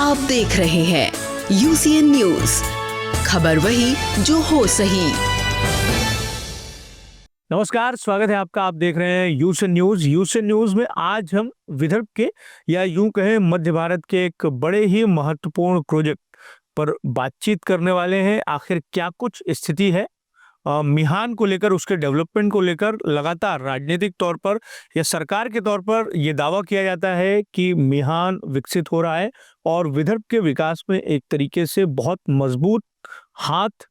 आप देख रहे हैं UCN न्यूज, खबर वही जो हो सही। नमस्कार, स्वागत है आपका। आप देख रहे हैं यूसेन न्यूज। यूसेन न्यूज में आज हम विदर्भ के या यूं कहें मध्य भारत के एक बड़े ही महत्वपूर्ण प्रोजेक्ट पर बातचीत करने वाले हैं। आखिर क्या कुछ स्थिति है मिहान को लेकर, उसके डेवलपमेंट को लेकर। लगातार राजनीतिक तौर पर या सरकार के तौर पर यह दावा किया जाता है कि मिहान विकसित हो रहा है और विदर्भ के विकास में एक तरीके से बहुत मजबूत हाथ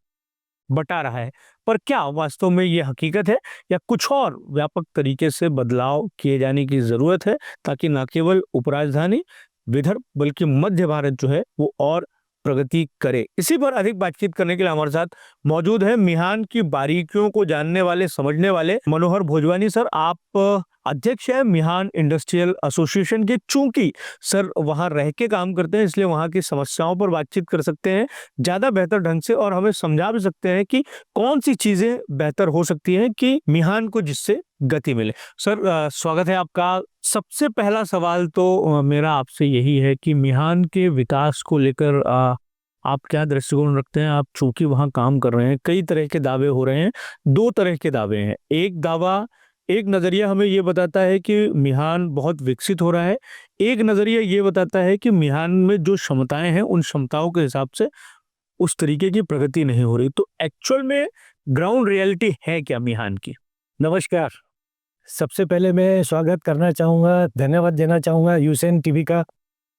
बटा रहा है। पर क्या वास्तव में ये हकीकत है या कुछ और व्यापक तरीके से बदलाव किए जाने की जरूरत है, ताकि न केवल उपराजधानी विदर्भ बल्कि मध्य भारत जो है वो और प्रगति करे। इसी पर अधिक बातचीत करने के लिए हमारे साथ मौजूद है मिहान की बारीकियों को जानने वाले, समझने वाले मनोहर भोजवानी सर। आप अध्यक्ष है मिहान इंडस्ट्रियल एसोसिएशन के। चूंकि सर वहां रह के काम करते हैं, इसलिए वहां की समस्याओं पर बातचीत कर सकते हैं ज्यादा बेहतर ढंग से और हमें समझा भी सकते हैं कि कौन सी चीजें बेहतर हो सकती हैं कि मिहान को जिससे गति मिले। सर स्वागत है आपका। सबसे पहला सवाल तो मेरा आपसे यही है कि मिहान के विकास को लेकर आप क्या दृष्टिकोण रखते हैं। आप चूंकि वहां काम कर रहे हैं, कई तरह के दावे हो रहे हैं। दो तरह के दावे हैं। एक दावा, एक नजरिया हमें ये बताता है कि मिहान बहुत विकसित हो रहा है। एक नजरिया ये बताता है कि मिहान में जो क्षमताएं हैं, उन क्षमताओं के हिसाब से उस तरीके की प्रगति नहीं हो रही। तो एक्चुअल में ग्राउंड रियलिटी है क्या मिहान की? नमस्कार। सबसे पहले मैं स्वागत करना चाहूँगा, धन्यवाद देना चाहूँगा यूसेन टीवी का,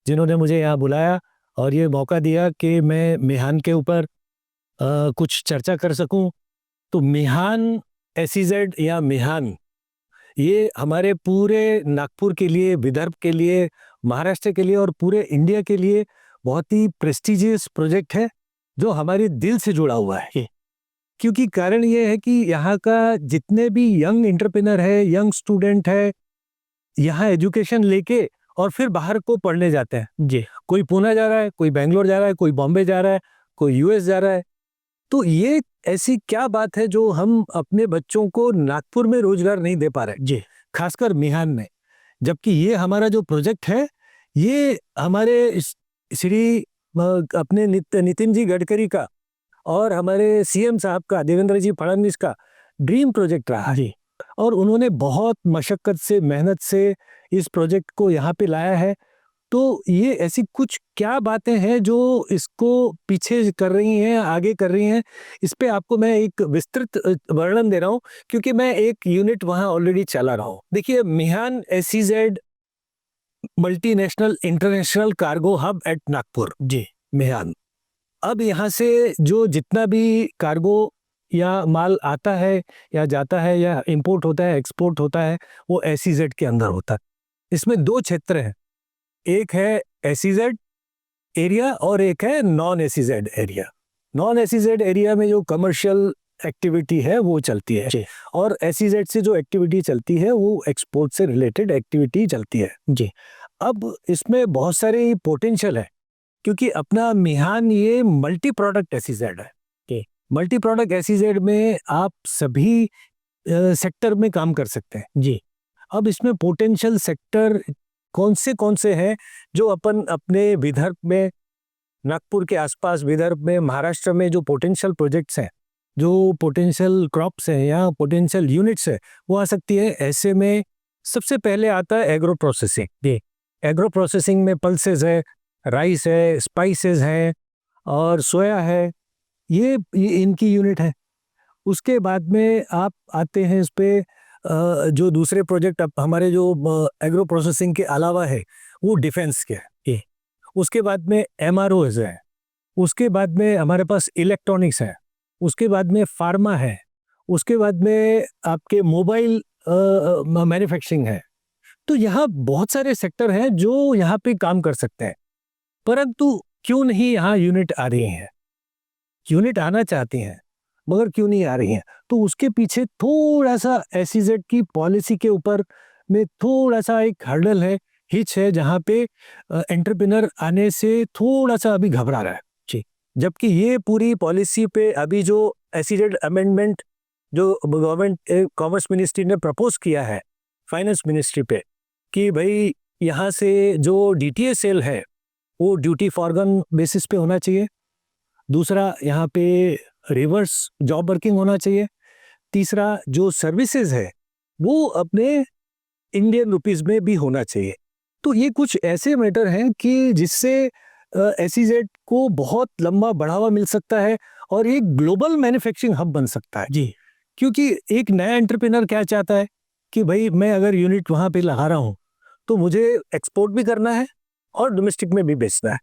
जिन्होंने मुझे यहाँ बुलाया और ये मौका दिया कि मैं मिहान के ऊपर कुछ चर्चा कर सकूं। तो मिहान एसईजेड या मिहान, ये हमारे पूरे नागपुर के लिए, विदर्भ के लिए, महाराष्ट्र के लिए और पूरे इंडिया के लिए बहुत ही प्रेस्टिजियस प्रोजेक्ट है जो हमारे दिल से जुड़ा हुआ है। क्योंकि कारण ये है कि यहाँ का जितने भी यंग एंटरप्रेन्योर है, यंग स्टूडेंट है, यहाँ एजुकेशन लेके और फिर बाहर को पढ़ने जाते हैं। जी, कोई पुणे जा रहा है, कोई बेंगलोर जा रहा है, कोई बॉम्बे जा रहा है, कोई यूएस जा रहा है। तो ये ऐसी क्या बात है जो हम अपने बच्चों को नागपुर में रोजगार नहीं दे पा रहे? जी, खासकर मिहान में। जबकि ये हमारा जो प्रोजेक्ट है, ये हमारे श्री अपने नितिन जी गडकरी का और हमारे सीएम साहब का, देवेंद्र जी फडणवीस का ड्रीम प्रोजेक्ट रहा है। और उन्होंने बहुत मशक्कत से, मेहनत से इस प्रोजेक्ट को यहाँ पे लाया है। तो ये ऐसी कुछ क्या बातें हैं जो इसको पीछे कर रही हैं, आगे कर रही हैं, इस पे आपको मैं एक विस्तृत वर्णन दे रहा हूँ, क्योंकि मैं एक यूनिट वहाँ ऑलरेडी चला रहा हूँ। देखिए, Mihan SEZ multinational international cargo hub at Nagpur, जी, मिहान। अब यहाँ से जो जितना भी कार्गो या माल आता है या जाता है या इंपोर्ट होता है, एक्सपोर्ट होता है, वो एसईजेड के अंदर होता है। इसमें दो क्षेत्र हैं, एक है एसईजेड एरिया और एक है non SEZ area. Non SEZ area में जो कमर्शियल एक्टिविटी है वो चलती है, और एसईजेड से जो एक्टिविटी चलती है वो एक्सपोर्ट से रिलेटेड एक्टिविटी चलती है। जी, अब इसमें बहुत सारे पोटेंशियल है, क्योंकि अपना मिहान ये मल्टी प्रोडक्ट एसईजेड है। मल्टी प्रोडक्ट एसईजेड में आप सभी सेक्टर में काम कर सकते हैं। जी, अब इसमें पोटेंशियल सेक्टर कौन से हैं जो अपन अपने विदर्भ में, नागपुर के आसपास विदर्भ में, महाराष्ट्र में जो पोटेंशियल प्रोजेक्ट्स हैं, जो पोटेंशियल क्रॉप्स हैं या पोटेंशियल यूनिट्स है, वो आ सकती है। ऐसे में सबसे पहले आता है एग्रो प्रोसेसिंग। एग्रो प्रोसेसिंग में पल्सेस है, राइस है, स्पाइसेस है और सोया है, ये इनकी यूनिट है। उसके बाद में आप आते हैं इस पे जो दूसरे प्रोजेक्ट हमारे जो एग्रो प्रोसेसिंग के अलावा है, वो डिफेंस के है। उसके बाद में एमआरओ है, उसके बाद में हमारे पास इलेक्ट्रॉनिक्स है, उसके बाद में फार्मा है, उसके बाद में आपके मोबाइल मैन्युफैक्चरिंग है। तो यहाँ बहुत सारे सेक्टर हैं जो यहाँ पे काम कर सकते हैं, परंतु क्यों नहीं यहाँ यूनिट आ रही हैं? यूनिट आना चाहती हैं मगर क्यों नहीं आ रही हैं? तो उसके पीछे थोड़ा सा एसईजेड की पॉलिसी के ऊपर में थोड़ा सा एक हर्डल है, हिच है, जहाँ पे एंटरप्रेन्योर आने से थोड़ा सा अभी घबरा रहा है। जी, जबकि ये पूरी पॉलिसी पे अभी जो एसईजेड अमेंडमेंट जो गवर्नमेंट कॉमर्स मिनिस्ट्री ने प्रपोज किया है फाइनेंस मिनिस्ट्री पे, कि भाई यहाँ से जो डीटीए सेल है वो ड्यूटी फॉरगन बेसिस पे होना चाहिए। दूसरा, यहाँ पे रिवर्स जॉब वर्किंग होना चाहिए। तीसरा, जो सर्विसेज है वो अपने इंडियन रुपीस में भी होना चाहिए। तो ये कुछ ऐसे मैटर हैं कि जिससे एसईजेड को बहुत लंबा बढ़ावा मिल सकता है और एक ग्लोबल मैन्युफैक्चरिंग हब बन सकता है। जी, क्योंकि एक नया एंटरप्रेन्योर क्या चाहता है कि भाई मैं अगर यूनिट वहाँ पे लगा रहा हूँ तो मुझे एक्सपोर्ट भी करना है और डोमेस्टिक में भी बेचना है।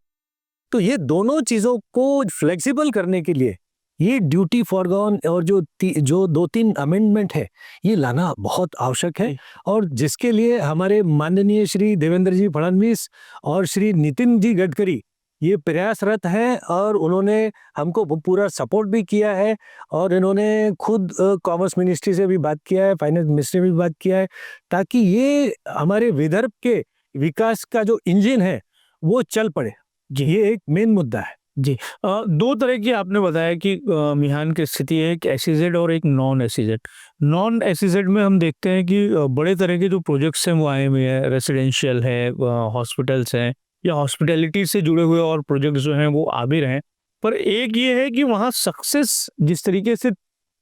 तो ये दोनों चीज़ों को फ्लेक्सिबल करने के लिए ये ड्यूटी फॉरगॉन और जो 2-3 अमेंडमेंट है ये लाना बहुत आवश्यक है। जी। और जिसके लिए हमारे माननीय श्री देवेंद्र जी फडणवीस और श्री नितिन जी गडकरी ये प्रयासरत हैं और उन्होंने हमको पूरा सपोर्ट भी किया है। और इन्होंने खुद कॉमर्स मिनिस्ट्री से भी बात किया है, फाइनेंस मिनिस्ट्री से भी बात किया है, ताकि ये हमारे विदर्भ के विकास का जो इंजन है वो चल पड़े। ये एक मेन मुद्दा है। जी। दो तरह की आपने बताया कि मिहान की स्थिति है, एक एसईजेड और एक नॉन एसईजेड। नॉन एसईजेड में हम देखते हैं कि बड़े तरह के जो प्रोजेक्ट्स हैं वो आए हुए हैं, रेसिडेंशियल है, हॉस्पिटल्स हैं या हॉस्पिटैलिटी से जुड़े हुए और प्रोजेक्ट्स जो हैं वो आ भी रहे हैं। पर एक ये है कि वहाँ सक्सेस जिस तरीके से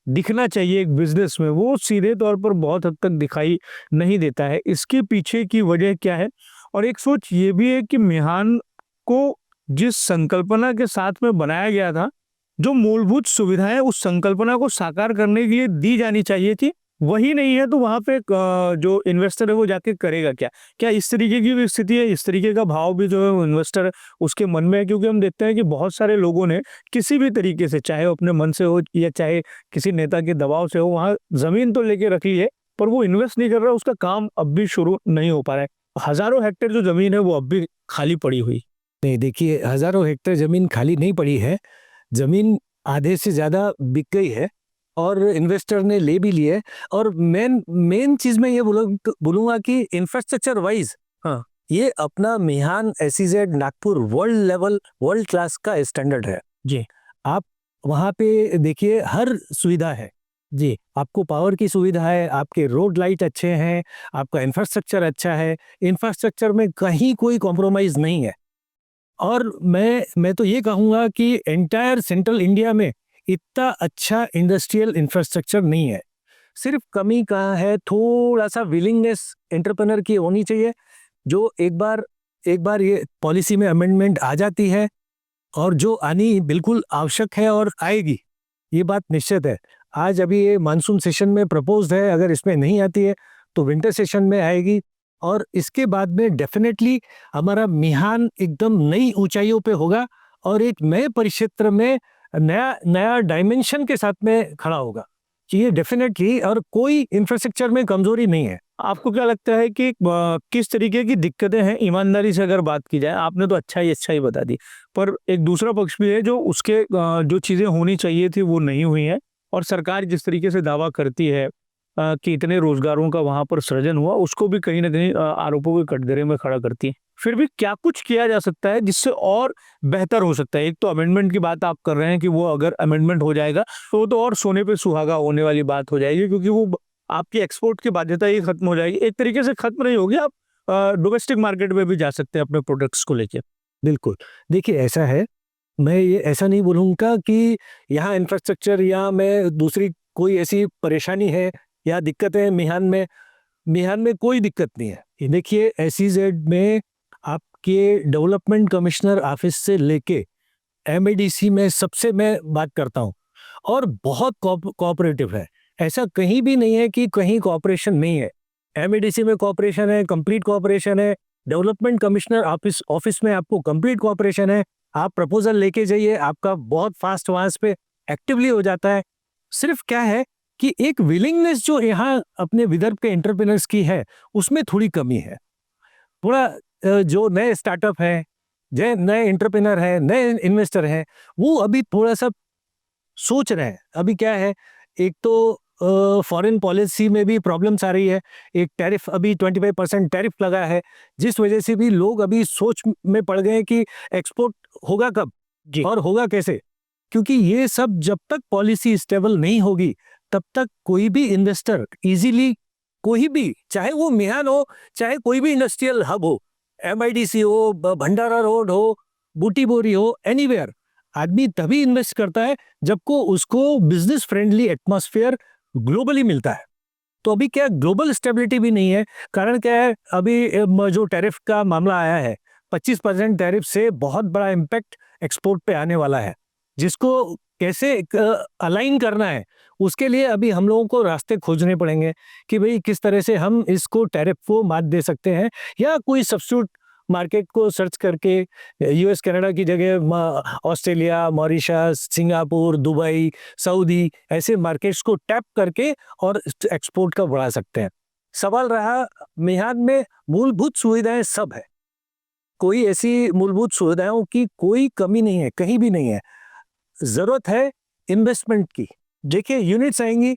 दिखना चाहिए एक बिजनेस में, वो सीधे तौर पर बहुत हद तक दिखाई नहीं देता है। इसके पीछे की वजह क्या है? और एक सोच ये भी है कि मिहान को जिस संकल्पना के साथ में बनाया गया था, जो मूलभूत सुविधाएं उस संकल्पना को साकार करने के लिए दी जानी चाहिए थी, वही नहीं है। तो वहां पे जो इन्वेस्टर है वो जाके करेगा क्या? क्या इस तरीके की भी स्थिति है? इस तरीके का भाव भी जो है वो इन्वेस्टर उसके मन में है, क्योंकि हम देखते हैं कि बहुत सारे लोगों ने किसी भी तरीके से, चाहे वो अपने मन से हो या चाहे किसी नेता के दबाव से हो, वहां जमीन तो लेके रख ली है पर वो इन्वेस्ट नहीं कर रहा, उसका काम अब भी शुरू नहीं हो पा रहा है। हजारों हेक्टेयर जो जमीन है वो अब भी खाली पड़ी हुई। नहीं, देखिए, हजारों हेक्टेयर जमीन खाली नहीं पड़ी है, जमीन आधे से ज्यादा बिक गई है और इन्वेस्टर ने ले भी लिए। और मेन चीज मैं ये बोलूंगा कि इंफ्रास्ट्रक्चर वाइज हाँ। ये अपना मिहान एसईजेड नागपुर वर्ल्ड क्लास का स्टैंडर्ड है। जी। आप वहाँ पे देखिए, हर सुविधा है जी। आपको पावर की सुविधा है, आपके रोड लाइट अच्छे हैं, आपका इंफ्रास्ट्रक्चर अच्छा है, इंफ्रास्ट्रक्चर में कहीं कोई कॉम्प्रोमाइज नहीं है। और मैं तो ये कहूँगा कि एंटायर सेंट्रल इंडिया में इतना अच्छा इंडस्ट्रियल इंफ्रास्ट्रक्चर नहीं है। सिर्फ कमी कहाँ है, थोड़ा सा विलिंगनेस एंटरप्रेन्योर की होनी चाहिए। जो एक बार ये पॉलिसी में अमेंडमेंट आ जाती है और जो आनी बिल्कुल आवश्यक है और आएगी, ये बात निश्चित है। आज अभी ये मानसून सेशन में प्रपोज्ड है, अगर इसमें नहीं आती है तो विंटर सेशन में आएगी और इसके बाद में डेफिनेटली हमारा मिहान एकदम नई ऊंचाइयों पे होगा और एक नए परिक्षेत्र में नया डायमेंशन के साथ में खड़ा होगा। ये डेफिनेटली, और कोई इंफ्रास्ट्रक्चर में कमजोरी नहीं है। आपको क्या लगता है कि किस तरीके की दिक्कतें हैं? ईमानदारी से अगर बात की जाए, आपने तो अच्छा ही बता दी, पर एक दूसरा पक्ष भी है जो उसके जो चीजें होनी चाहिए थी वो नहीं हुई है। और सरकार जिस तरीके से दावा करती है कि इतने रोजगारों का वहां पर सृजन हुआ, उसको भी कहीं ना कहीं आरोपों के कटघरे में खड़ा करती है। फिर भी क्या कुछ किया जा सकता है जिससे और बेहतर हो सकता है? एक तो अमेंडमेंट की बात आप कर रहे हैं कि वो अगर अमेंडमेंट हो जाएगा तो और सोने पे सुहागा होने वाली बात हो जाएगी, क्योंकि वो आपकी एक्सपोर्ट की बाध्यता ही खत्म हो जाएगी। एक तरीके से खत्म नहीं होगी, आप डोमेस्टिक मार्केट में भी जा सकते हैं अपने प्रोडक्ट्स को लेके। बिल्कुल, देखिए ऐसा है, मैं ये ऐसा नहीं बोलूँगा कि यहाँ इंफ्रास्ट्रक्चर या मैं दूसरी कोई ऐसी परेशानी है या दिक्कत है मिहान में कोई दिक्कत नहीं है। ये देखिए, एसईजेड में आपके डेवलपमेंट कमिश्नर ऑफिस से लेके एमएडीसी में सबसे मैं बात करता हूँ और बहुत कोऑपरेटिव है। ऐसा कहीं भी नहीं है कि कहीं कोऑपरेशन नहीं है। एमएडीसी में कोऑपरेशन है, कंप्लीट कोऑपरेशन है। डेवलपमेंट कमिश्नर ऑफिस में आपको कंप्लीट कोऑपरेशन है। आप प्रपोजल लेके जाइए, आपका बहुत फास्ट वहां पे एक्टिवली हो जाता है। सिर्फ क्या है कि एक विलिंगनेस जो यहाँ अपने विदर्भ के एंटरप्रेन्योर्स की है, उसमें थोड़ी कमी है। थोड़ा जो नए स्टार्टअप है, जो नए एंटरप्रेन्योर है, नए इन्वेस्टर है, वो अभी थोड़ा सा सोच रहे हैं। अभी क्या है, एक तो फॉरेन पॉलिसी में भी प्रॉब्लम्स आ रही है। एक टैरिफ, अभी 25% टैरिफ लगा है, जिस वजह से भी लोग अभी सोच में पड़ गए कि एक्सपोर्ट होगा कब और होगा कैसे। क्योंकि ये सब जब तक पॉलिसी स्टेबल नहीं होगी तब तक कोई भी इन्वेस्टर इजीली, कोई भी, चाहे वो मिहान हो, चाहे कोई भी इंडस्ट्रियल हब हो, एमआईडीसी हो, भंडारा रोड हो, बूटी बोरी हो, एनीवेयर, आदमी तभी इन्वेस्ट करता है जब को उसको बिजनेस फ्रेंडली एटमॉस्फेयर ग्लोबली मिलता है। तो अभी क्या ग्लोबल स्टेबिलिटी भी नहीं है। कारण क्या है, अभी जो टैरिफ का मामला आया है, 25% टैरिफ से बहुत बड़ा इम्पैक्ट एक्सपोर्ट पे आने वाला है, जिसको कैसे अलाइन करना है, उसके लिए अभी हम लोगों को रास्ते खोजने पड़ेंगे कि भाई किस तरह से हम इसको टैरिफ को मात दे सकते हैं, या कोई सब्स्टिट्यूट मार्केट को सर्च करके यूएस कनाडा की जगह Australia, Mauritius, Singapore, Dubai, Saudi ऐसे मार्केट्स को टैप करके और एक्सपोर्ट का बढ़ा सकते हैं। सवाल रहा, मिहान में मूलभूत सुविधाएं सब है, कोई ऐसी मूलभूत सुविधाओं की कोई कमी नहीं है, कहीं भी नहीं है। जरूरत है इन्वेस्टमेंट की। देखिए, यूनिट्स आएंगी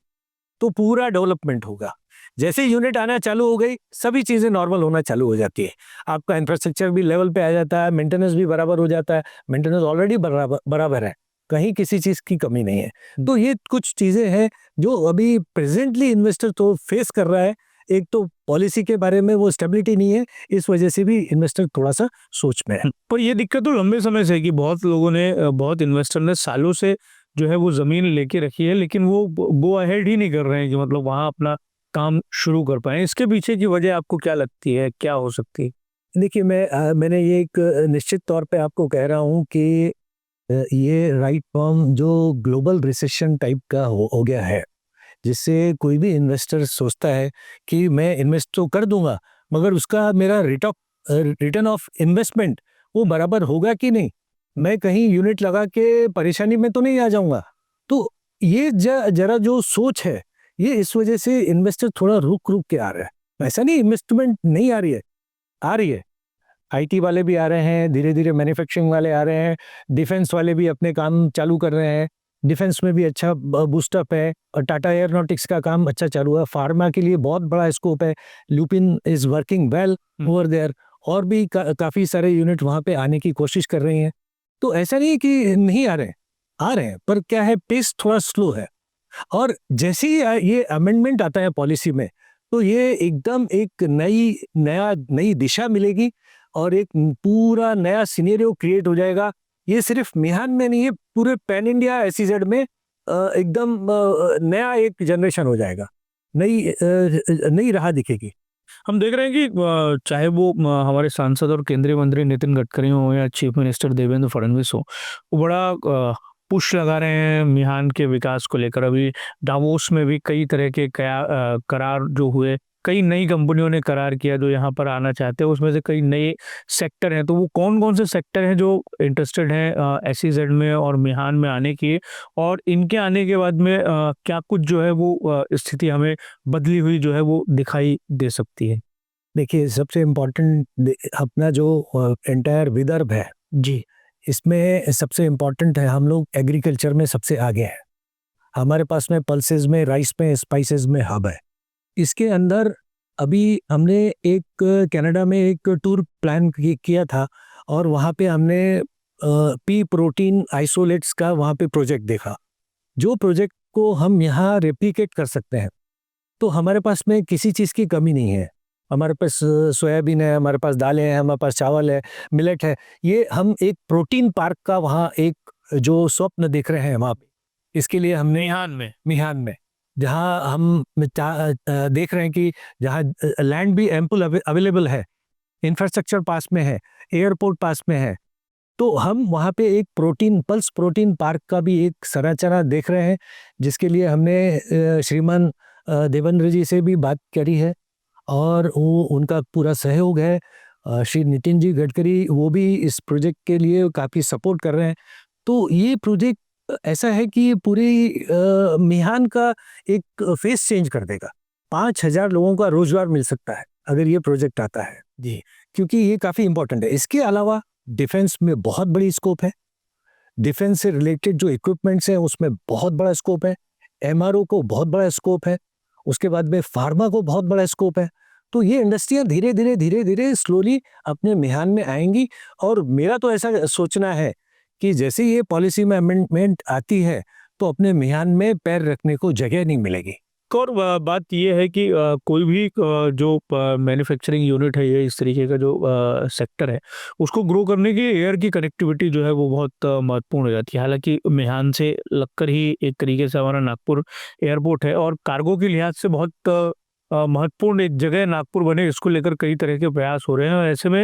तो पूरा डेवलपमेंट होगा। जैसे यूनिट आना चालू हो गई, सभी चीज़ें नॉर्मल होना चालू हो जाती है। आपका इंफ्रास्ट्रक्चर भी लेवल पे आ जाता है, मेंटेनेंस भी बराबर हो जाता है। मेंटेनेंस ऑलरेडी बराबर है, कहीं किसी चीज़ की कमी नहीं है। तो ये कुछ चीज़ें हैं जो अभी प्रेजेंटली इन्वेस्टर तो फेस कर रहा है। एक तो पॉलिसी के बारे में वो स्टेबिलिटी नहीं है, इस वजह से भी इन्वेस्टर थोड़ा सा सोच में है। पर ये दिक्कत तो लंबे समय से है कि बहुत इन्वेस्टर ने सालों से जो है वो जमीन लेके रखी है, लेकिन वो अहेड ही नहीं कर रहे हैं कि मतलब वहां अपना काम शुरू कर पाए। इसके पीछे की वजह आपको क्या लगती है, क्या हो सकती है? देखिए, मैंने ये एक निश्चित तौर पे आपको कह रहा हूँ कि ये राइट फॉर्म जो ग्लोबल रिसेशन टाइप का हो गया है, जिससे कोई भी इन्वेस्टर सोचता है कि मैं इन्वेस्ट तो कर दूंगा, मगर उसका मेरा रिटर्न ऑफ इन्वेस्टमेंट वो बराबर होगा कि नहीं, मैं कहीं यूनिट लगा के परेशानी में तो नहीं आ जाऊंगा। तो ये जरा जो सोच है, ये इस वजह से इन्वेस्टर थोड़ा रुक के आ रहा है। ऐसा नहीं इन्वेस्टमेंट नहीं आ रही है। आईटी वाले भी आ रहे हैं, धीरे धीरे मैन्युफैक्चरिंग वाले आ रहे हैं, डिफेंस वाले भी अपने काम चालू कर रहे हैं। डिफेंस में भी अच्छा बूस्टअप है, और टाटा एयरोनॉटिक्स का काम अच्छा चालू है। फार्मा के लिए बहुत बड़ा स्कोप है, Lupin is working well over there, और भी काफ़ी सारे यूनिट वहाँ पे आने की कोशिश कर रही हैं। तो ऐसा नहीं कि नहीं आ रहे हैं, पर क्या है, पेस थोड़ा स्लो है। और जैसे ही ये अमेंडमेंट आता है पॉलिसी में, तो ये एकदम एक नई दिशा मिलेगी और एक पूरा नया सिनेरियो क्रिएट हो जाएगा। ये सिर्फ मिहान में नहीं है, पूरे पैन इंडिया एसईजेड में एकदम नया एक जनरेशन हो जाएगा, नई राह दिखेगी। हम देख रहे हैं कि चाहे वो हमारे सांसद और केंद्रीय मंत्री नितिन गडकरी हो या चीफ मिनिस्टर देवेंद्र फडणवीस हो, वो बड़ा पुश लगा रहे हैं मिहान के विकास को लेकर। अभी डावोस में भी कई तरह के करार जो हुए, कई नई कंपनियों ने करार किया जो यहाँ पर आना चाहते हैं। उसमें से कई नए सेक्टर हैं, तो वो कौन कौन से सेक्टर हैं जो इंटरेस्टेड हैं एसईजेड में और मिहान में आने की, और इनके आने के बाद में क्या कुछ जो है वो स्थिति हमें बदली हुई जो है वो दिखाई दे सकती है? देखिए, सबसे इम्पोर्टेंट अपना जो एंटायर विदर्भ है जी, इसमें सबसे इम्पोर्टेंट है, हम लोग एग्रीकल्चर में सबसे आगे हैं। हमारे पास में पल्सेस में, राइस में, स्पाइसेस में हब है। इसके अंदर अभी हमने एक कनाडा में एक टूर प्लान किया था, और वहाँ पे हमने पी प्रोटीन आइसोलेट्स का वहाँ पे प्रोजेक्ट देखा, जो प्रोजेक्ट को हम यहाँ रेप्लिकेट कर सकते हैं। तो हमारे पास में किसी चीज़ की कमी नहीं है। हमारे पास सोयाबीन है, हमारे पास दालें हैं, हमारे पास चावल है, मिलेट है। ये हम एक प्रोटीन पार्क का वहाँ एक जो स्वप्न देख रहे हैं वहाँ पे, इसके लिए हमने मिहान में जहाँ हम देख रहे हैं कि जहाँ लैंड भी एम्पल अवेलेबल है, इंफ्रास्ट्रक्चर पास में है, एयरपोर्ट पास में है, तो हम वहाँ पे एक पल्स प्रोटीन पार्क का भी एक संरचना देख रहे हैं, जिसके लिए हमने श्रीमान देवेंद्र जी से भी बात करी है, और वो उनका पूरा सहयोग है। श्री नितिन जी गडकरी वो भी इस प्रोजेक्ट के लिए काफ़ी सपोर्ट कर रहे हैं। तो ये प्रोजेक्ट ऐसा है कि पूरी मिहान का एक फेस चेंज कर देगा। 5,000 लोगों का रोजगार मिल सकता है अगर ये प्रोजेक्ट आता है जी, क्योंकि ये काफ़ी इंपॉर्टेंट है। इसके अलावा डिफेंस में बहुत बड़ी स्कोप है, डिफेंस से रिलेटेड जो इक्विपमेंट्स हैं उसमें बहुत बड़ा स्कोप है, एमआरओ को बहुत बड़ा स्कोप है, उसके बाद में फार्मा को बहुत बड़ा स्कोप है। तो ये इंडस्ट्रियाँ धीरे धीरे स्लोली अपने मिहान में आएंगी, और मेरा तो ऐसा सोचना है कि जैसे ये पॉलिसी में अमेंडमेंट आती है तो अपने मिहान में पैर रखने को जगह नहीं मिलेगी। एक और बात ये है कि कोई भी जो मैन्युफैक्चरिंग यूनिट है, ये इस तरीके का जो सेक्टर है, उसको ग्रो करने के लिए एयर की कनेक्टिविटी जो है वो बहुत महत्वपूर्ण हो जाती है। हालांकि मिहान से लगकर ही एक तरीके से हमारा नागपुर एयरपोर्ट है और कार्गो के लिहाज से बहुत महत्वपूर्ण एक जगह नागपुर बने, इसको लेकर कई तरह के प्रयास हो रहे हैं। और ऐसे में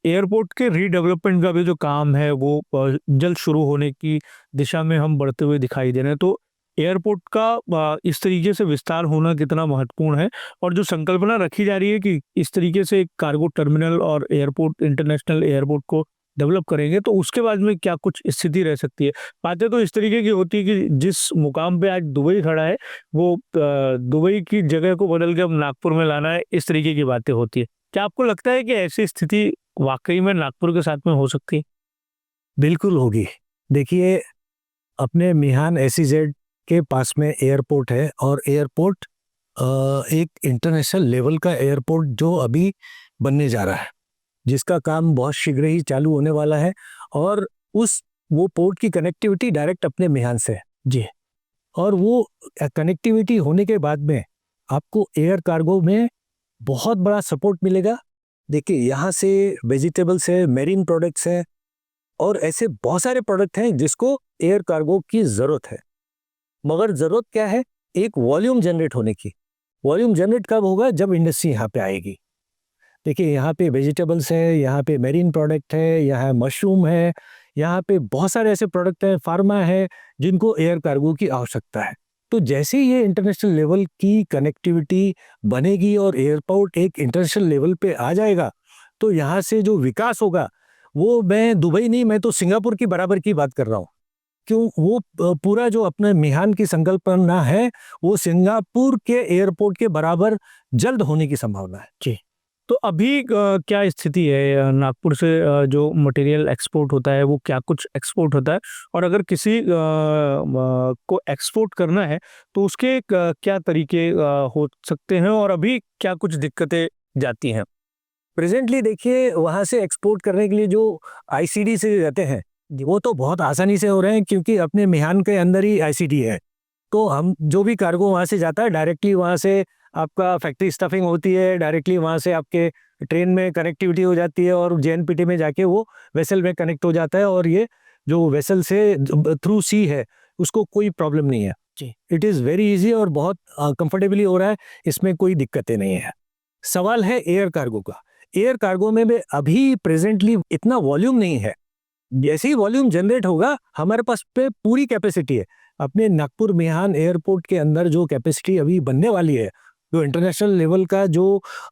एयरपोर्ट के रीडेवलपमेंट का भी जो काम है वो जल्द शुरू होने की दिशा में हम बढ़ते हुए दिखाई दे रहे हैं। तो एयरपोर्ट का इस तरीके से विस्तार होना कितना महत्वपूर्ण है, और जो संकल्पना रखी जा रही है कि इस तरीके से एक कार्गो टर्मिनल और एयरपोर्ट, इंटरनेशनल एयरपोर्ट को डेवलप करेंगे, तो उसके बाद में क्या कुछ स्थिति रह सकती है। बातें तो इस तरीके की होती है कि जिस मुकाम पे आज दुबई खड़ा है, वो दुबई की जगह को बदल के अब नागपुर में लाना है, इस तरीके की बातें होती है। क्या आपको लगता है कि ऐसी स्थिति वाकई में नागपुर के साथ में हो सकती है? बिल्कुल होगी। देखिए, अपने मिहान एसईजेड के पास में एयरपोर्ट है और एयरपोर्ट एक इंटरनेशनल लेवल का एयरपोर्ट जो अभी बनने जा रहा है, जिसका काम बहुत शीघ्र ही चालू होने वाला है। और वो पोर्ट की कनेक्टिविटी डायरेक्ट अपने मिहान से है जी। और वो कनेक्टिविटी होने के बाद में आपको एयर कार्गो में बहुत बड़ा सपोर्ट मिलेगा। देखिए, यहाँ से वेजिटेबल्स है, मेरीन प्रोडक्ट्स है और ऐसे बहुत सारे प्रोडक्ट हैं जिसको एयर कार्गो की ज़रूरत है। मगर ज़रूरत क्या है? एक वॉल्यूम जनरेट होने की। वॉल्यूम जनरेट कब होगा? जब इंडस्ट्री यहाँ पे आएगी। देखिए, यहाँ पे वेजिटेबल्स है, यहाँ पे मेरीन प्रोडक्ट है, यहाँ मशरूम है, यहाँ पे बहुत सारे ऐसे प्रोडक्ट हैं, फार्मा है, जिनको एयर कार्गो की आवश्यकता है। तो जैसे ही ये इंटरनेशनल लेवल की कनेक्टिविटी बनेगी और एयरपोर्ट एक इंटरनेशनल लेवल पे आ जाएगा, तो यहाँ से जो विकास होगा, वो मैं दुबई नहीं, मैं तो सिंगापुर की बराबर की बात कर रहा हूँ। क्यों? वो पूरा जो अपने मिहान की संकल्पना है, वो सिंगापुर के एयरपोर्ट के बराबर जल्द होने की संभावना है जी। तो अभी क्या स्थिति है नागपुर से जो मटेरियल एक्सपोर्ट होता है, वो क्या कुछ एक्सपोर्ट होता है? और अगर किसी को एक्सपोर्ट करना है तो उसके क्या तरीके हो सकते हैं, और अभी क्या कुछ दिक्कतें जाती हैं? प्रेजेंटली देखिए, वहाँ से एक्सपोर्ट करने के लिए जो आईसीडी से जाते हैं, वो तो बहुत आसानी से हो रहे हैं, क्योंकि अपने मिहान के अंदर ही आईसीडी है। तो हम जो भी कार्गो वहाँ से जाता है, डायरेक्टली वहाँ से आपका फैक्ट्री स्टफिंग होती है, डायरेक्टली वहाँ से आपके ट्रेन में कनेक्टिविटी हो जाती है और जेएनपीटी में जाके वो वेसल में कनेक्ट हो जाता है। और ये जो वेसल से थ्रू सी है, उसको कोई प्रॉब्लम नहीं है जी। इट इज़ वेरी इजी और बहुत कंफर्टेबली हो रहा है, इसमें कोई दिक्कतें नहीं है। सवाल है एयर कार्गो का। एयर कार्गो में भी अभी प्रेजेंटली इतना वॉल्यूम नहीं है। जैसे ही वॉल्यूम जनरेट होगा, हमारे पास पे पूरी कैपेसिटी है। अपने नागपुर मिहान एयरपोर्ट के अंदर जो कैपेसिटी अभी बनने वाली है, जो इंटरनेशनल लेवल का जो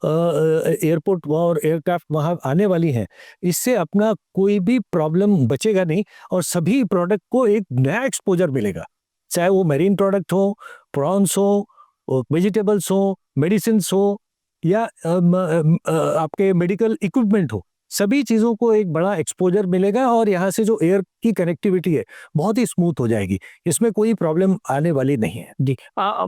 एयरपोर्ट और एयरक्राफ्ट वहाँ आने वाली हैं, इससे अपना कोई भी प्रॉब्लम बचेगा नहीं और सभी प्रोडक्ट को एक नया एक्सपोजर मिलेगा। चाहे वो मेरीन प्रोडक्ट हो, प्रॉन्स हो, वेजिटेबल्स हो, मेडिसिन्स हो या आपके मेडिकल इक्विपमेंट हो, सभी चीज़ों को एक बड़ा एक्सपोजर मिलेगा और यहाँ से जो एयर की कनेक्टिविटी है, बहुत ही स्मूथ हो जाएगी। इसमें कोई प्रॉब्लम आने वाली नहीं है जी।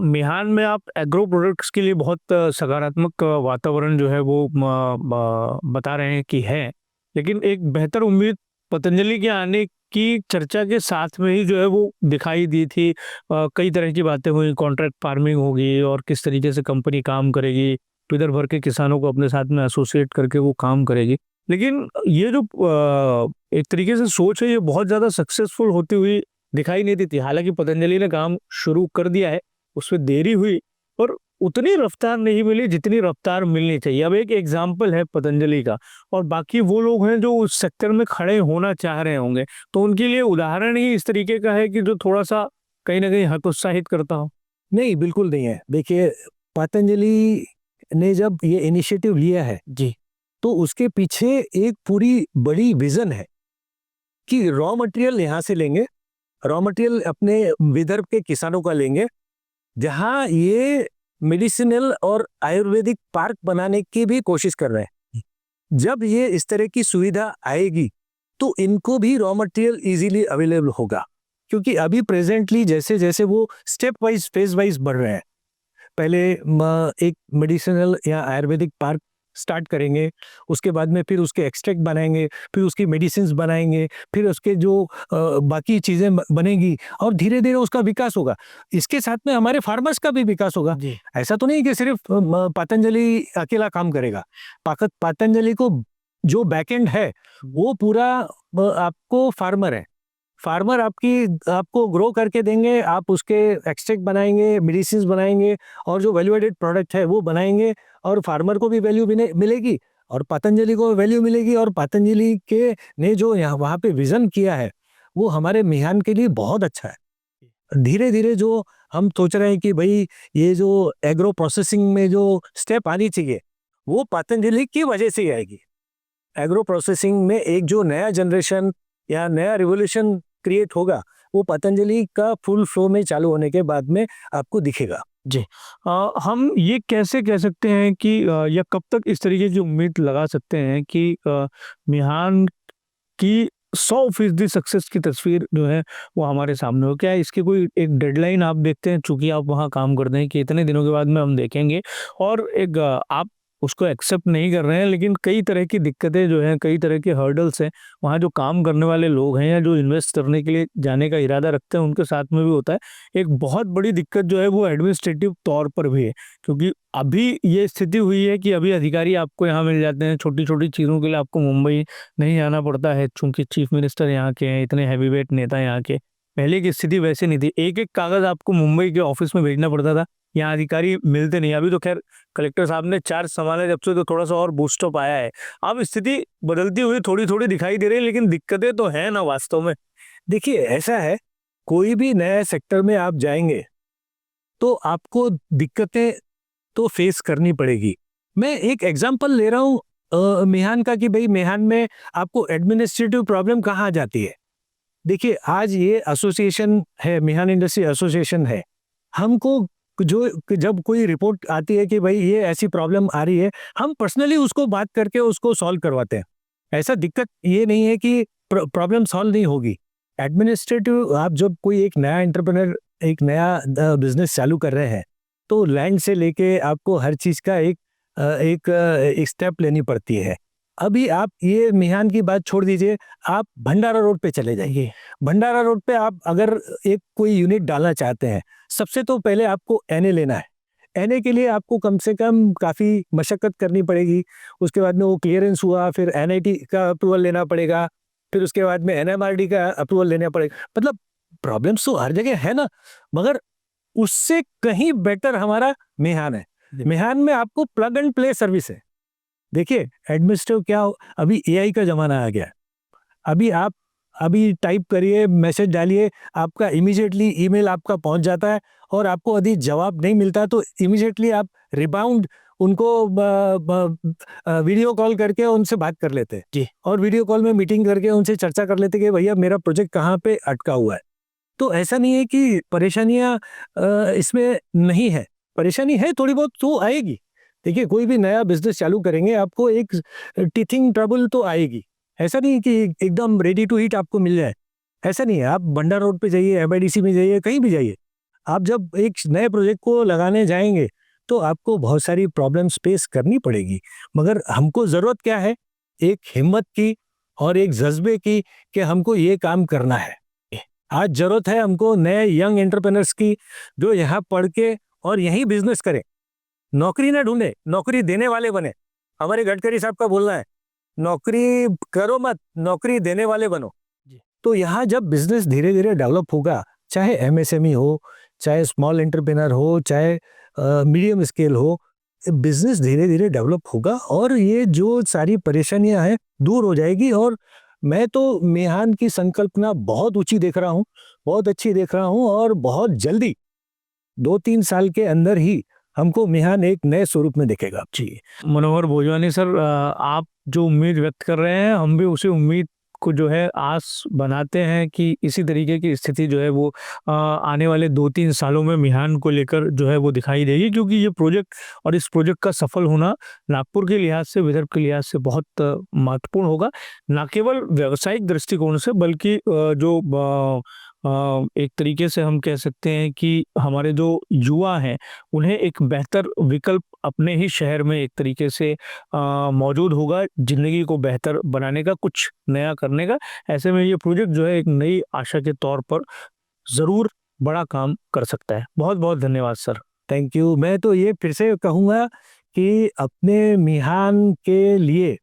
मिहान में आप एग्रो प्रोडक्ट्स के लिए बहुत सकारात्मक वातावरण जो है वो बता रहे हैं कि है, लेकिन एक बेहतर उम्मीद पतंजलि के आने की चर्चा के साथ में ही जो है वो दिखाई दी थी। कई तरह की बातें हुई, कॉन्ट्रैक्ट फार्मिंग होगी और किस तरीके से कंपनी काम करेगी, इधर भर के किसानों को अपने साथ में एसोसिएट करके वो काम करेगी। लेकिन ये जो एक तरीके से सोच है, ये बहुत ज़्यादा सक्सेसफुल होती हुई दिखाई नहीं देती। हालांकि पतंजलि ने काम शुरू कर दिया है, उसमें देरी हुई और उतनी रफ्तार नहीं मिली जितनी रफ्तार मिलनी चाहिए। अब एक एग्जाम्पल है पतंजलि का, और बाकी वो लोग हैं जो उस सेक्टर में खड़े होना चाह रहे होंगे, तो उनके लिए उदाहरण ही इस तरीके का है कि जो थोड़ा सा कहीं ना कहीं हतोत्साहित करता हो। नहीं, बिल्कुल नहीं है। देखिए, पतंजलि ने जब ये इनिशिएटिव लिया है जी, तो उसके पीछे एक पूरी बड़ी विजन है कि रॉ मटेरियल यहाँ से लेंगे, रॉ मटेरियल अपने विदर्भ के किसानों का लेंगे, जहाँ ये मेडिसिनल और आयुर्वेदिक पार्क बनाने की भी कोशिश कर रहे हैं। जब ये इस तरह की सुविधा आएगी, तो इनको भी रॉ मटेरियल इजीली अवेलेबल होगा, क्योंकि अभी प्रेजेंटली जैसे जैसे वो स्टेप वाइज, फेज वाइज बढ़ रहे हैं। पहले एक मेडिसिनल या आयुर्वेदिक पार्क स्टार्ट करेंगे, उसके बाद में फिर उसके एक्सट्रैक्ट बनाएंगे, फिर उसकी मेडिसिन बनाएंगे, फिर उसके जो बाकी चीज़ें बनेगी और धीरे धीरे उसका विकास होगा। इसके साथ में हमारे फार्मर्स का भी विकास होगा। ऐसा तो नहीं कि सिर्फ पतंजलि अकेला काम करेगा। पतंजलि को जो बैकएंड है वो पूरा आपको फार्मर है। फार्मर आपको ग्रो करके देंगे, आप उसके एक्सट्रैक्ट बनाएंगे, मेडिसिन बनाएंगे और जो वैल्यू एडेड प्रोडक्ट है वो बनाएंगे और फार्मर को भी वैल्यू मिलेगी और पतंजलि को वैल्यू मिलेगी। और पतंजलि के ने जो यहाँ वहाँ पे विजन किया है वो हमारे मिहान के लिए बहुत अच्छा है। धीरे धीरे जो हम सोच रहे हैं कि भाई ये जो एग्रो प्रोसेसिंग में जो स्टेप आनी चाहिए वो पतंजलि की वजह से ही आएगी। एग्रो प्रोसेसिंग में एक जो नया जनरेशन या नया रिवोल्यूशन क्रिएट होगा वो पतंजलि का फुल फ्लो में चालू होने के बाद में आपको दिखेगा। जी। हम ये कैसे कह सकते हैं कि या कब तक इस तरीके की उम्मीद लगा सकते हैं कि मिहान की 100% सक्सेस की तस्वीर जो है वो हमारे सामने हो? क्या इसकी कोई एक डेडलाइन आप देखते हैं, चूंकि आप वहाँ काम करते हैं, कि इतने दिनों के बाद में हम देखेंगे? और एक आप उसको एक्सेप्ट नहीं कर रहे हैं, लेकिन कई तरह की दिक्कतें जो हैं, कई तरह के हर्डल्स हैं, वहाँ जो काम करने वाले लोग हैं या जो इन्वेस्ट करने के लिए जाने का इरादा रखते हैं उनके साथ में भी होता है। एक बहुत बड़ी दिक्कत जो है वो एडमिनिस्ट्रेटिव तौर पर भी है, क्योंकि अभी ये स्थिति हुई है कि अभी अधिकारी आपको यहाँ मिल जाते हैं, छोटी छोटी चीज़ों के लिए आपको मुंबई नहीं आना पड़ता है, चूंकि चीफ मिनिस्टर यहाँ के हैं, इतने हैवीवेट नेता यहाँ के। पहले की स्थिति वैसे नहीं थी, एक एक कागज़ आपको मुंबई के ऑफिस में भेजना पड़ता था, यहाँ अधिकारी मिलते नहीं। अभी तो खैर कलेक्टर साहब ने चार्ज संभाले जब से तो थोड़ा सा और बूस्टअप आया है। अब स्थिति बदलती हुई थोड़ी थोड़ी दिखाई दे रही है, लेकिन दिक्कतें तो है ना वास्तव में। देखिए ऐसा है, कोई भी नया सेक्टर में आप जाएंगे तो आपको दिक्कतें तो फेस करनी पड़ेगी। मैं एक एग्जांपल ले रहा हूँ मिहान का कि भाई मिहान में आपको एडमिनिस्ट्रेटिव प्रॉब्लम कहाँ जाती है। देखिए आज ये एसोसिएशन है, मिहान इंडस्ट्री एसोसिएशन है। हमको जब कोई रिपोर्ट आती है कि भाई ये ऐसी प्रॉब्लम आ रही है, हम पर्सनली उसको बात करके उसको सॉल्व करवाते हैं। ऐसा दिक्कत ये नहीं है कि प्रॉब्लम सॉल्व नहीं होगी। एडमिनिस्ट्रेटिव, आप जब कोई एक नया एंटरप्रेन्योर एक नया बिजनेस चालू कर रहे हैं तो लैंड से लेके आपको हर चीज़ का एक स्टेप लेनी पड़ती है। अभी आप ये मिहान की बात छोड़ दीजिए, आप भंडारा रोड पे चले जाइए। भंडारा रोड पे आप अगर एक कोई यूनिट डालना चाहते हैं, सबसे तो पहले आपको एनए लेना है। एनए के लिए आपको कम से कम काफ़ी मशक्क़त करनी पड़ेगी। उसके बाद में वो क्लियरेंस हुआ, फिर एनआईटी का अप्रूवल लेना पड़ेगा, फिर उसके बाद में एनएमआरडी का अप्रूवल लेना पड़ेगा। मतलब प्रॉब्लम्स तो हर जगह है ना, मगर उससे कहीं बेटर हमारा मिहान है। मिहान में आपको प्लग एंड प्ले सर्विस है। देखिए एडमिनिस्ट्रेटिव क्या, अभी एआई का ज़माना आ गया। अभी टाइप करिए, मैसेज डालिए, आपका इमीडिएटली ईमेल आपका पहुंच जाता है और आपको यदि जवाब नहीं मिलता तो इमीडिएटली आप रिबाउंड उनको वीडियो कॉल करके उनसे बात कर लेते हैं जी। और वीडियो कॉल में मीटिंग करके उनसे चर्चा कर लेते कि भैया मेरा प्रोजेक्ट कहाँ पे अटका हुआ है। तो ऐसा नहीं है कि परेशानियाँ इसमें नहीं है, परेशानी है थोड़ी बहुत तो आएगी। देखिए कोई भी नया बिजनेस चालू करेंगे आपको एक टीथिंग ट्रबल तो आएगी। ऐसा नहीं कि एकदम रेडी टू ईट आपको मिल जाए, ऐसा नहीं है। आप भंडारा रोड पे जाइए, एमआईडीसी में जाइए, कहीं भी जाइए, आप जब एक नए प्रोजेक्ट को लगाने जाएंगे तो आपको बहुत सारी प्रॉब्लम्स फेस करनी पड़ेगी। मगर हमको ज़रूरत क्या है, एक हिम्मत की और एक जज्बे की कि हमको ये काम करना है। आज ज़रूरत है हमको नए यंग एंटरप्रेन्योर्स की जो यहाँ पढ़ के और यहीं बिजनेस करें, नौकरी ना ढूंढे, नौकरी देने वाले बने। हमारे गडकरी साहब का बोलना है, नौकरी करो मत, नौकरी देने वाले बनो। तो यहाँ जब बिजनेस धीरे धीरे डेवलप होगा, चाहे एमएसएमई हो, चाहे स्मॉल एंटरप्रेन्योर हो, चाहे मीडियम स्केल हो, बिजनेस धीरे धीरे डेवलप होगा और ये जो सारी परेशानियां हैं दूर हो जाएगी। और मैं तो मिहान की संकल्पना बहुत ऊंची देख रहा हूँ, बहुत अच्छी देख रहा हूँ और बहुत जल्दी 2-3 साल के अंदर ही हमको मिहान एक नए स्वरूप में दिखेगा। जी, मनोहर भोजवानी सर, आप जो उम्मीद व्यक्त कर रहे हैं, हम भी उसी उम्मीद को जो है आस बनाते हैं कि इसी तरीके की स्थिति जो है वो आने वाले 2-3 सालों में मिहान को लेकर जो है वो दिखाई देगी, क्योंकि ये प्रोजेक्ट और इस प्रोजेक्ट का सफल होना नागपुर के लिहाज से, विदर्भ के लिहाज से बहुत महत्वपूर्ण होगा। न केवल व्यावसायिक दृष्टिकोण से, बल्कि जो एक तरीके से हम कह सकते हैं कि हमारे जो युवा हैं उन्हें एक बेहतर विकल्प अपने ही शहर में एक तरीके से मौजूद होगा ज़िंदगी को बेहतर बनाने का, कुछ नया करने का। ऐसे में ये प्रोजेक्ट जो है एक नई आशा के तौर पर ज़रूर बड़ा काम कर सकता है। बहुत बहुत धन्यवाद सर। Thank you. मैं तो ये फिर से कहूँगा कि अपने मिहान के लिए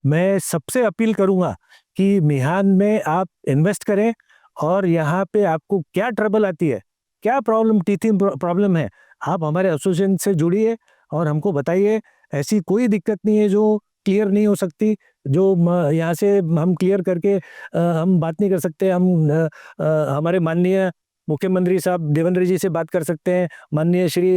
मैं सबसे अपील करूँगा कि मिहान में आप इन्वेस्ट करें, और यहाँ पे आपको क्या ट्रबल आती है, क्या प्रॉब्लम, टीथिंग प्रॉब्लम है, आप हमारे एसोसिएशन से जुड़िए और हमको बताइए। ऐसी कोई दिक्कत नहीं है जो क्लियर नहीं हो सकती, जो यहाँ से हम क्लियर करके हम बात नहीं कर सकते। हम हमारे माननीय मुख्यमंत्री साहब देवेंद्र जी से बात कर सकते हैं, माननीय श्री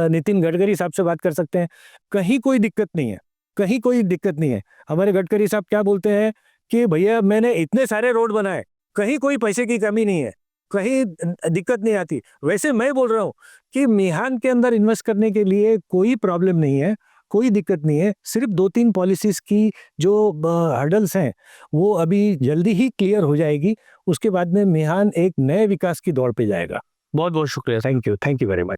नितिन गडकरी साहब से बात कर सकते हैं। कहीं कोई दिक्कत नहीं है, कहीं कोई दिक्कत नहीं है। हमारे गडकरी साहब क्या बोलते हैं कि भैया मैंने इतने सारे रोड बनाए, कहीं कोई पैसे की कमी नहीं है, कहीं दिक्कत नहीं आती। वैसे मैं बोल रहा हूँ कि मिहान के अंदर इन्वेस्ट करने के लिए कोई प्रॉब्लम नहीं है, कोई दिक्कत नहीं है। सिर्फ 2-3 पॉलिसीज़ की जो हर्डल्स हैं वो अभी जल्दी ही क्लियर हो जाएगी। उसके बाद में मिहान एक नए विकास की दौड़ पे जाएगा। बहुत बहुत शुक्रिया। Thank you very much.